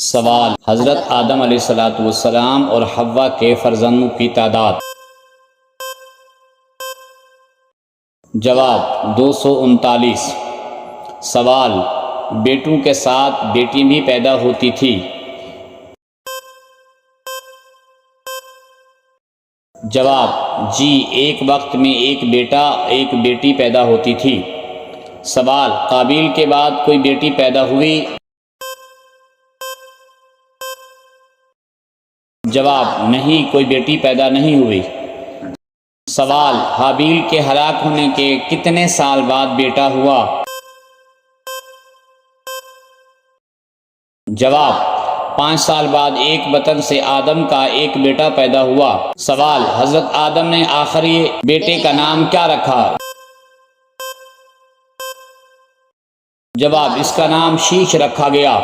سوال: حضرت آدم علیہ السلام اور حوا کے فرزندوں کی تعداد؟ جواب: 239۔ سوال: بیٹوں کے ساتھ بیٹی بھی پیدا ہوتی تھی؟ جواب: جی، ایک وقت میں ایک بیٹا ایک بیٹی پیدا ہوتی تھی۔ سوال: قابیل کے بعد کوئی بیٹی پیدا ہوئی؟ جواب: نہیں، کوئی بیٹی پیدا نہیں ہوئی۔ سوال: حابیل کے ہلاک ہونے کے کتنے سال بعد بیٹا ہوا؟ جواب: 5 سال بعد ایک بطن سے آدم کا ایک بیٹا پیدا ہوا۔ سوال: حضرت آدم نے آخری بیٹے کا نام کیا رکھا؟ جواب: اس کا نام شیش رکھا گیا۔